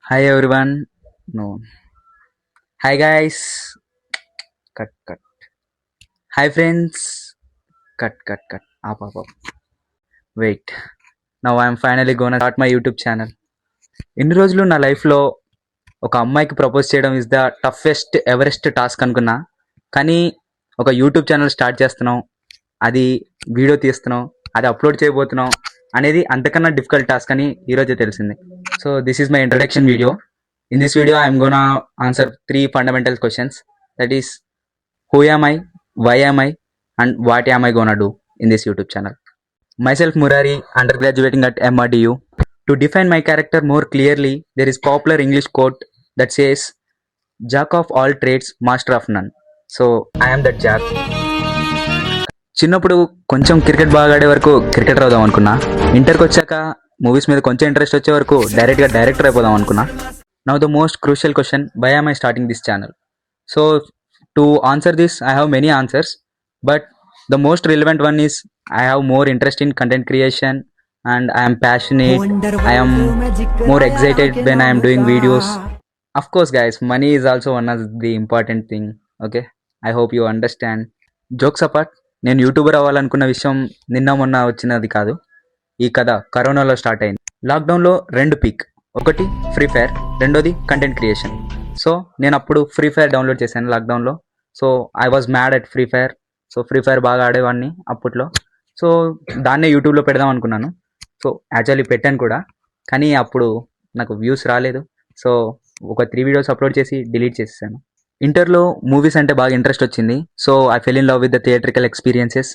Hi everyone. No. Hi guys. Cut cut. Hi friends. Cut cut cut. Up. Wait. Now I'm finally gonna start my YouTube channel. ఇన్ని రోజులు నా లైఫ్లో ఒక అమ్మాయికి propose చేయడం is the toughest Everest task అనుకున్నా. కానీ ఒక యూట్యూబ్ ఛానల్ స్టార్ట్ చేస్తున్నాం, అది వీడియో తీస్తున్నాం, అది అప్లోడ్ చేయబోతున్నాం అనేది అంతకన్నా డిఫికల్ట్ టాస్క్ అని ఈరోజే తెలిసింది. So this is my introduction video. In this video, I am gonna answer 3 fundamental questions. That is, who am I, why am I, and what am I gonna do in this YouTube channel. Myself Murari, undergraduating at MRDU. To define my character more clearly, there is popular English quote that says, "Jack of all trades, master of none." So I am that Jack. చిన్నప్పుడు కొంచెం cricket బాగా ఆడే వరకు cricketer అవుదాం అనుకున్నా. ఇంటర్కి వచ్చాక movies మీద కొంచెం ఇంట్రెస్ట్ వచ్చే వరకు డైరెక్ట్గా డైరెక్టర్ అయిపోదాం అనుకున్నా. Now the most crucial question, why am I starting this channel? So to answer this, I have many answers, but the most relevant one is I have more interest in content creation and I am passionate. I am more excited when I am doing videos. Of course guys, money is also one of the important thing. Okay, I hope you understand. Jokes apart, నేను YouTuber అవ్వాలనుకున్న విషయం నిన్న మొన్న వచ్చినది కాదు. ఈ కథ కరోనాలో start అయింది. లాక్డౌన్లో 2 పీక్, ఒకటి ఫ్రీ ఫైర్, రెండోది కంటెంట్ క్రియేషన్. సో నేను అప్పుడు ఫ్రీ ఫైర్ డౌన్లోడ్ చేశాను లాక్డౌన్లో. So I was mad at free fire. So free fire బాగా ఆడేవాడిని అప్పట్లో. సో దాన్నే యూట్యూబ్లో పెడదాం అనుకున్నాను. సో యాక్చువల్లీ పెట్టాను కూడా, కానీ అప్పుడు నాకు వ్యూస్ రాలేదు. సో ఒక 3 వీడియోస్ అప్లోడ్ చేసి డిలీట్ చేసేసాను. ఇంటర్లో మూవీస్ అంటే బాగా ఇంట్రెస్ట్ వచ్చింది. So I fell in love with the theatrical experiences.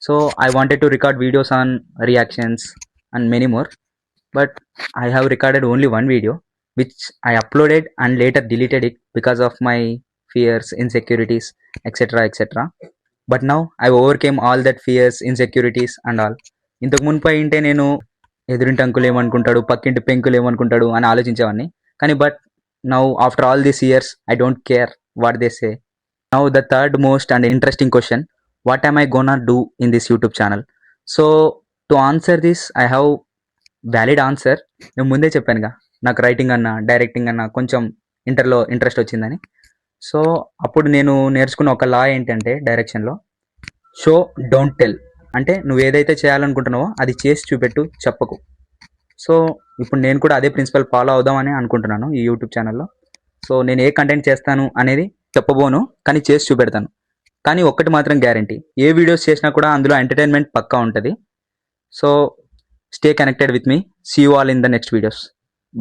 So I wanted to record videos on reactions and many more. But I have recorded only one video which I uploaded and later deleted it because of my fears, insecurities, etc. But now I overcame all that fears, insecurities and all. ఇంతకు మునుపు అయింటే నేను ఎదురింటి uncle ఏమనుకుంటాడు, పక్కింటి పెంకులు ఏమనుకుంటాడు అని ఆలోచించేవాడిని. కానీ but now after all these years I don't care what they say. Now the third most and interesting question, what am I gonna do in this YouTube channel? So to answer this I have valid answer. నేను ముందే చెప్పానుగా, నాకు writing అన్నా directing అన్నా కొంచెం ఇంటర్లో interest వచ్చిందని. So అప్పుడు నేను నేర్చుకున్న ఒక లా ఏంటంటే డైరెక్షన్లో, షో డోంట్ టెల్. అంటే నువ్వు ఏదైతే చేయాలనుకుంటున్నావో అది చేసి చూపెట్టు, చెప్పకు. సో ఇప్పుడు నేను కూడా అదే ప్రిన్సిపల్ ఫాలో అవుదామని అనుకుంటున్నాను ఈ యూట్యూబ్ ఛానల్లో. సో నేను ఏ కంటెంట్ చేస్తాను అనేది చెప్పబోను, కానీ చేసి చూపెడతాను. కానీ ఒక్కటి మాత్రం గ్యారంటీ, ఏ వీడియోస్ చేసినా కూడా అందులో ఎంటర్టైన్మెంట్ పక్కా ఉంటుంది. So stay connected with me. See you all in the next videos.